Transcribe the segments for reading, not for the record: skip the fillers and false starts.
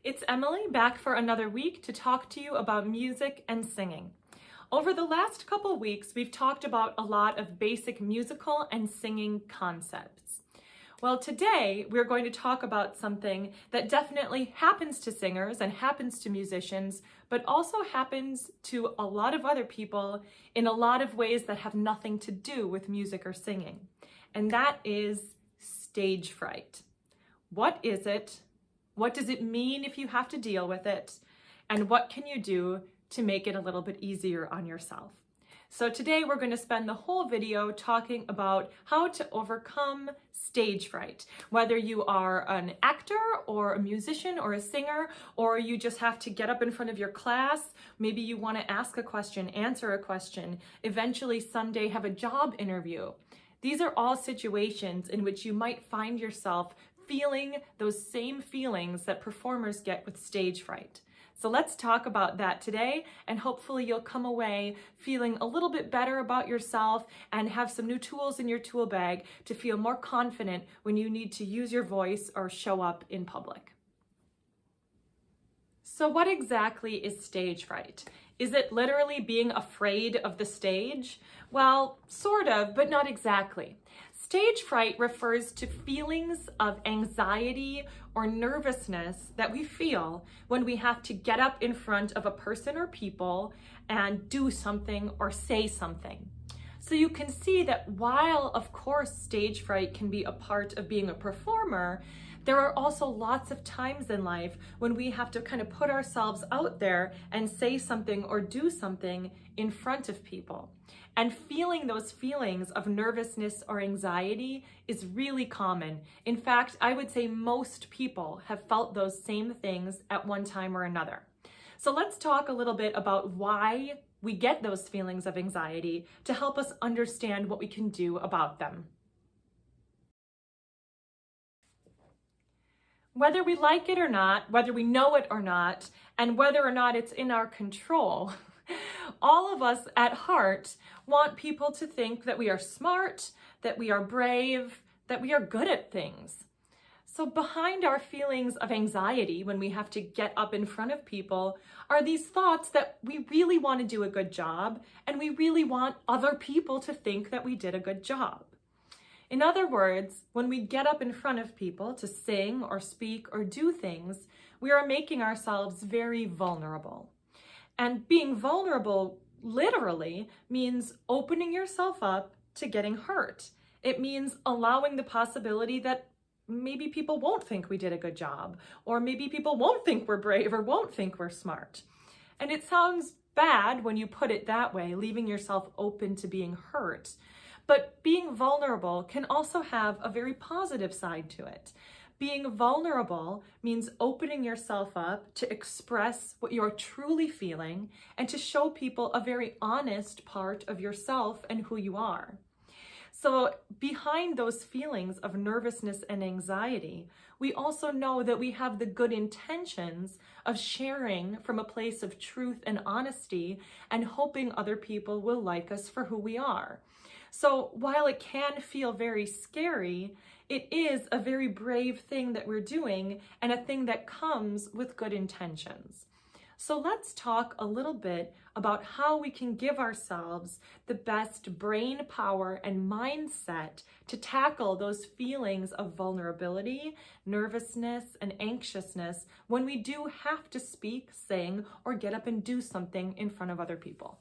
It's Emily back for another week to talk to you about music and singing. Over the last couple weeks, we've talked about a lot of basic musical and singing concepts. Well, today we're going to talk about something that definitely happens to singers and happens to musicians, but also happens to a lot of other people in a lot of ways that have nothing to do with music or singing. And that is stage fright. What is it? What does it mean if you have to deal with it? And what can you do to make it a little bit easier on yourself? So today we're going to spend the whole video talking about how to overcome stage fright. Whether you are an actor or a musician or a singer, or you just have to get up in front of your class, maybe you want to ask a question, answer a question, eventually someday have a job interview. These are all situations in which you might find yourself feeling those same feelings that performers get with stage fright. So let's talk about that today, and hopefully you'll come away feeling a little bit better about yourself and have some new tools in your tool bag to feel more confident when you need to use your voice or show up in public. So what exactly is stage fright? Is it literally being afraid of the stage? Well, sort of, but not exactly. Stage fright refers to feelings of anxiety or nervousness that we feel when we have to get up in front of a person or people and do something or say something. So you can see that while, of course, stage fright can be a part of being a performer, there are also lots of times in life when we have to kind of put ourselves out there and say something or do something in front of people. And feeling those feelings of nervousness or anxiety is really common. In fact, I would say most people have felt those same things at one time or another. So let's talk a little bit about why we get those feelings of anxiety to help us understand what we can do about them. Whether we like it or not, whether we know it or not, and whether or not it's in our control, all of us at heart want people to think that we are smart, that we are brave, that we are good at things. So behind our feelings of anxiety when we have to get up in front of people are these thoughts that we really want to do a good job, and we really want other people to think that we did a good job. In other words, when we get up in front of people to sing or speak or do things, we are making ourselves very vulnerable. And being vulnerable literally means opening yourself up to getting hurt. It means allowing the possibility that maybe people won't think we did a good job, or maybe people won't think we're brave or won't think we're smart. And it sounds bad when you put it that way, leaving yourself open to being hurt. But being vulnerable can also have a very positive side to it. Being vulnerable means opening yourself up to express what you're truly feeling and to show people a very honest part of yourself and who you are. So behind those feelings of nervousness and anxiety, we also know that we have the good intentions of sharing from a place of truth and honesty and hoping other people will like us for who we are. So while it can feel very scary, it is a very brave thing that we're doing and a thing that comes with good intentions. So let's talk a little bit about how we can give ourselves the best brain power and mindset to tackle those feelings of vulnerability, nervousness, and anxiousness when we do have to speak, sing, or get up and do something in front of other people.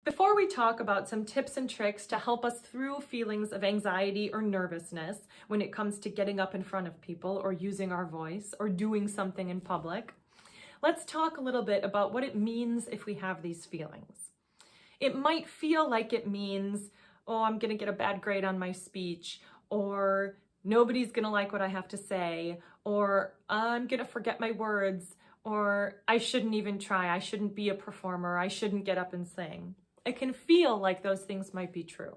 Before we talk about some tips and tricks to help us through feelings of anxiety or nervousness when it comes to getting up in front of people or using our voice or doing something in public, let's talk a little bit about what it means if we have these feelings. It might feel like it means, oh, I'm going to get a bad grade on my speech, or nobody's going to like what I have to say, or I'm going to forget my words, or I shouldn't even try, I shouldn't be a performer, I shouldn't get up and sing. It can feel like those things might be true,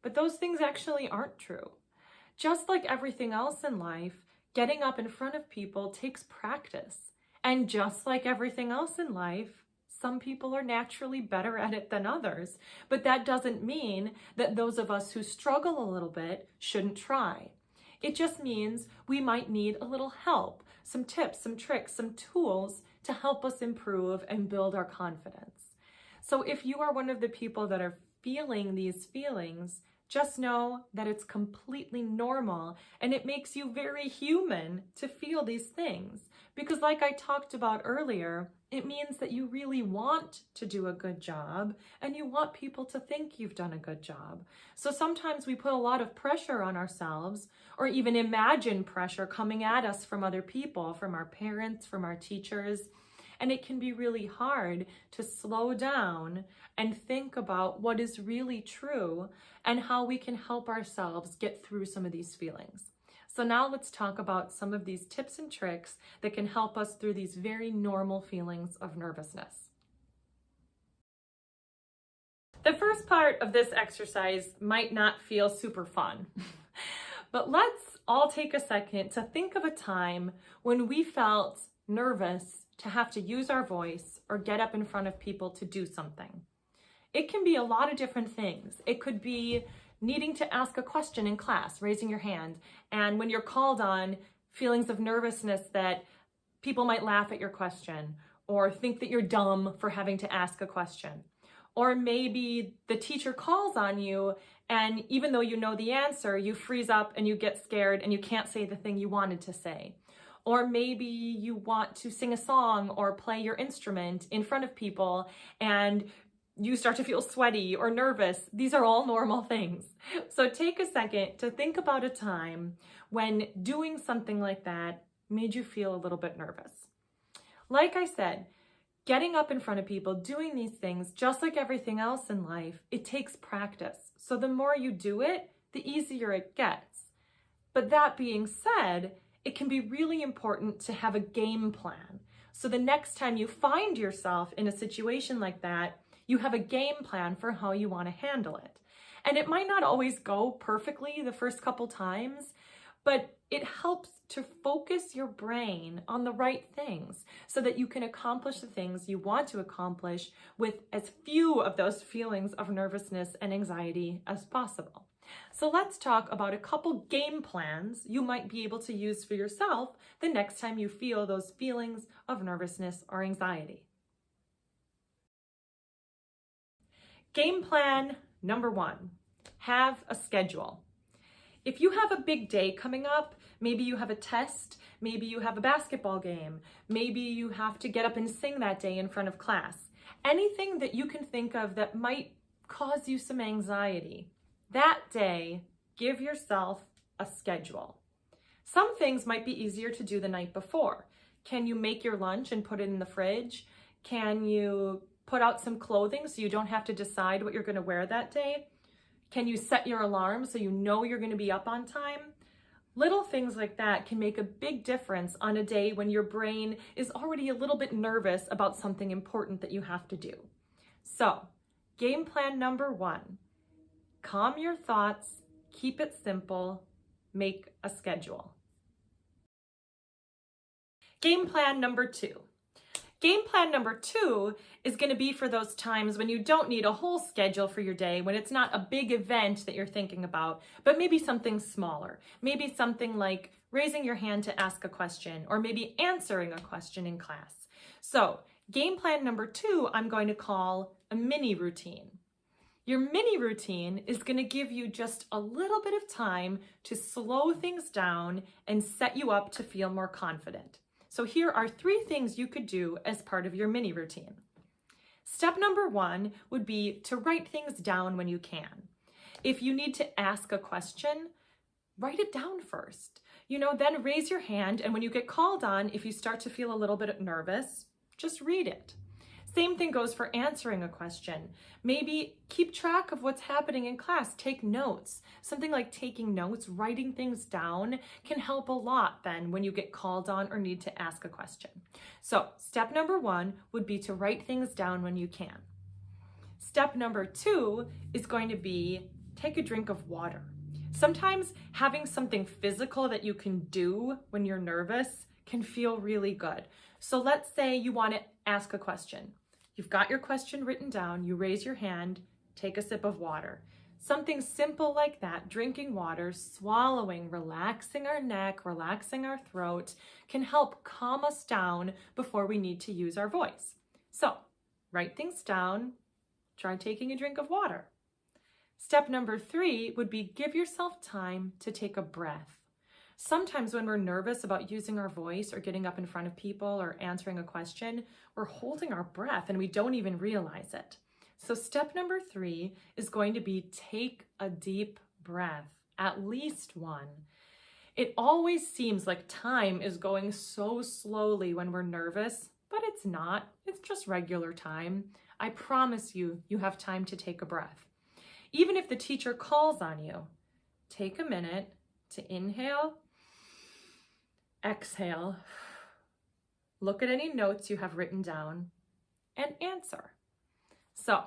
but those things actually aren't true. Just like everything else in life, getting up in front of people takes practice. And just like everything else in life, some people are naturally better at it than others, but that doesn't mean that those of us who struggle a little bit shouldn't try. It just means we might need a little help, some tips, some tricks, some tools to help us improve and build our confidence. So if you are one of the people that are feeling these feelings, just know that it's completely normal and it makes you very human to feel these things. Because like I talked about earlier, it means that you really want to do a good job and you want people to think you've done a good job. So sometimes we put a lot of pressure on ourselves or even imagine pressure coming at us from other people, from our parents, from our teachers. And it can be really hard to slow down and think about what is really true and how we can help ourselves get through some of these feelings. So now let's talk about some of these tips and tricks that can help us through these very normal feelings of nervousness. The first part of this exercise might not feel super fun, but let's all take a second to think of a time when we felt nervous to have to use our voice or get up in front of people to do something. It can be a lot of different things. It could be needing to ask a question in class, raising your hand, and when you're called on, feelings of nervousness that people might laugh at your question or think that you're dumb for having to ask a question. Or maybe the teacher calls on you and even though you know the answer, you freeze up and you get scared and you can't say the thing you wanted to say. Or maybe you want to sing a song or play your instrument in front of people and you start to feel sweaty or nervous. These are all normal things. So take a second to think about a time when doing something like that made you feel a little bit nervous. Like I said, getting up in front of people, doing these things, just like everything else in life, it takes practice. So the more you do it, the easier it gets. But that being said, it can be really important to have a game plan. So the next time you find yourself in a situation like that, you have a game plan for how you want to handle it. And it might not always go perfectly the first couple times, but it helps to focus your brain on the right things so that you can accomplish the things you want to accomplish with as few of those feelings of nervousness and anxiety as possible. So let's talk about a couple game plans you might be able to use for yourself the next time you feel those feelings of nervousness or anxiety. Game plan number 1, have a schedule. If you have a big day coming up, maybe you have a test, maybe you have a basketball game, maybe you have to get up and sing that day in front of class, anything that you can think of that might cause you some anxiety, that day, give yourself a schedule. Some things might be easier to do the night before. Can you make your lunch and put it in the fridge? Can you put out some clothing so you don't have to decide what you're going to wear that day? Can you set your alarm so you know you're going to be up on time? Little things like that can make a big difference on a day when your brain is already a little bit nervous about something important that you have to do. So, game plan number 1, calm your thoughts, keep it simple, make a schedule. Game plan number 2. Game plan number 2 is going to be for those times when you don't need a whole schedule for your day, when it's not a big event that you're thinking about, but maybe something smaller. Maybe something like raising your hand to ask a question, or maybe answering a question in class. So, game plan number 2, I'm going to call a mini routine. Your mini routine is going to give you just a little bit of time to slow things down and set you up to feel more confident. So here are 3 things you could do as part of your mini routine. Step number 1 would be to write things down when you can. If you need to ask a question, write it down first. Then raise your hand, and when you get called on, if you start to feel a little bit nervous, just read it. Same thing goes for answering a question. Maybe keep track of what's happening in class. Take notes. Something like taking notes, writing things down can help a lot then when you get called on or need to ask a question. So step number 1 would be to write things down when you can. Step number 2 is going to be take a drink of water. Sometimes having something physical that you can do when you're nervous can feel really good. So let's say you want to ask a question. You've got your question written down, you raise your hand, take a sip of water. Something simple like that, drinking water, swallowing, relaxing our neck, relaxing our throat, can help calm us down before we need to use our voice. So, write things down, try taking a drink of water. Step number 3 would be give yourself time to take a breath. Sometimes when we're nervous about using our voice or getting up in front of people or answering a question, we're holding our breath and we don't even realize it. So step number 3 is going to be take a deep breath, at least one. It always seems like time is going so slowly when we're nervous, but it's not. It's just regular time. I promise you, you have time to take a breath. Even if the teacher calls on you, take a minute to inhale, exhale, look at any notes you have written down, and answer. So,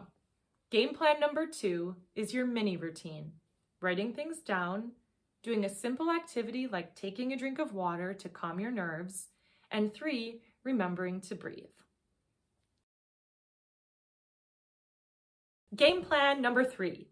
game plan number 2 is your mini routine. Writing things down, doing a simple activity like taking a drink of water to calm your nerves, and 3, remembering to breathe. Game plan number 3,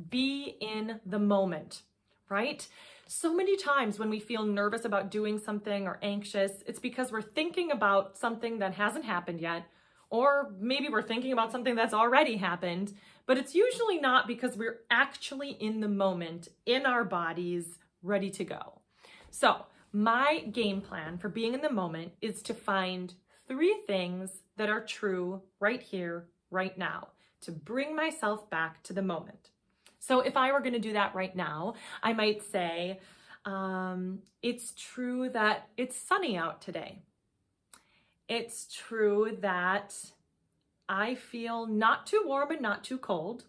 be in the moment, right? So many times when we feel nervous about doing something or anxious, it's because we're thinking about something that hasn't happened yet, or maybe we're thinking about something that's already happened, but it's usually not because we're actually in the moment, in our bodies, ready to go. So my game plan for being in the moment is to find 3 things that are true right here, right now, to bring myself back to the moment. So if I were going to do that right now, I might say, it's true that it's sunny out today. It's true that I feel not too warm and not too cold.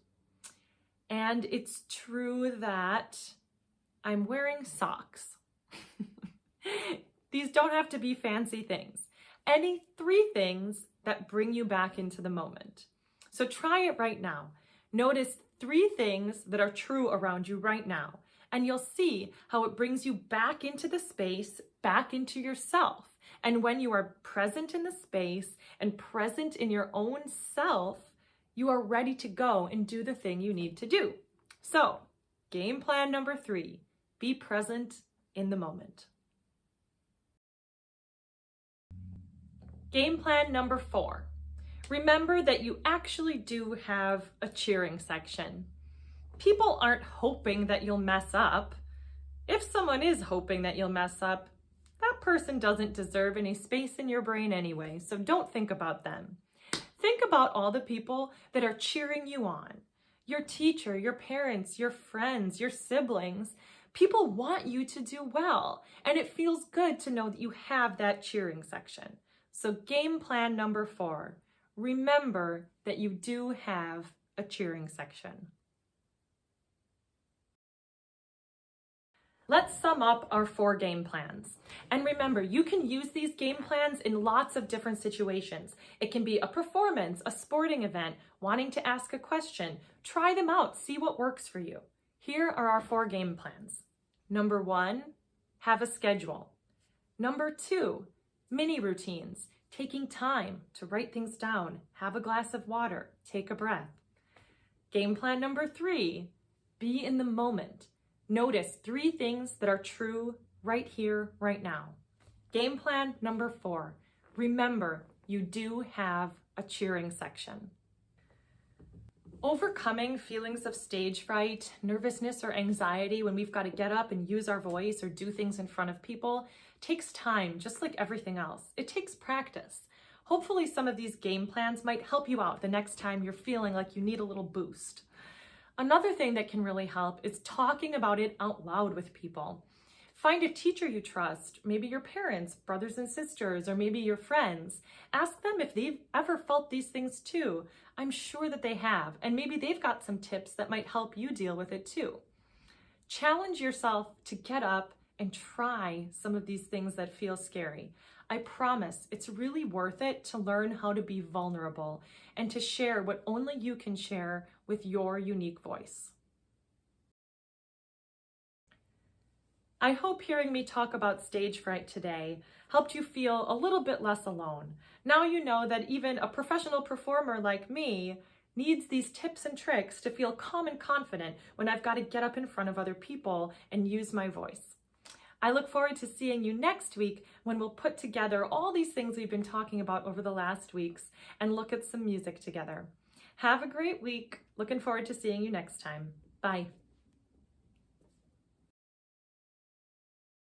And it's true that I'm wearing socks. These don't have to be fancy things. Any 3 things that bring you back into the moment. So try it right now. Notice 3 things that are true around you right now, and you'll see how it brings you back into the space, back into yourself. And when you are present in the space and present in your own self, you are ready to go and do the thing you need to do. So, game plan number 3, be present in the moment. Game plan number 4, remember that you actually do have a cheering section. People aren't hoping that you'll mess up. If someone is hoping that you'll mess up, that person doesn't deserve any space in your brain anyway, so don't think about them. Think about all the people that are cheering you on. Your teacher, your parents, your friends, your siblings. People want you to do well, and it feels good to know that you have that cheering section. So game plan number 4, remember that you do have a cheering section. Let's sum up our 4 game plans. And remember, you can use these game plans in lots of different situations. It can be a performance, a sporting event, wanting to ask a question. Try them out, see what works for you. Here are our 4 game plans. Number 1, have a schedule. Number 2, mini routines, taking time to write things down, have a glass of water, take a breath. Game plan number 3, be in the moment. Notice 3 things that are true right here, right now. Game plan number 4, remember you do have a cheering section. Overcoming feelings of stage fright, nervousness, or anxiety when we've got to get up and use our voice or do things in front of people takes time, just like everything else. It takes practice. Hopefully some of these game plans might help you out the next time you're feeling like you need a little boost. Another thing that can really help is talking about it out loud with people. Find a teacher you trust, maybe your parents, brothers and sisters, or maybe your friends. Ask them if they've ever felt these things too. I'm sure that they have, and maybe they've got some tips that might help you deal with it too. Challenge yourself to get up and try some of these things that feel scary. I promise it's really worth it to learn how to be vulnerable and to share what only you can share with your unique voice. I hope hearing me talk about stage fright today helped you feel a little bit less alone. Now you know that even a professional performer like me needs these tips and tricks to feel calm and confident when I've got to get up in front of other people and use my voice. I look forward to seeing you next week when we'll put together all these things we've been talking about over the last weeks and look at some music together. Have a great week. Looking forward to seeing you next time. Bye.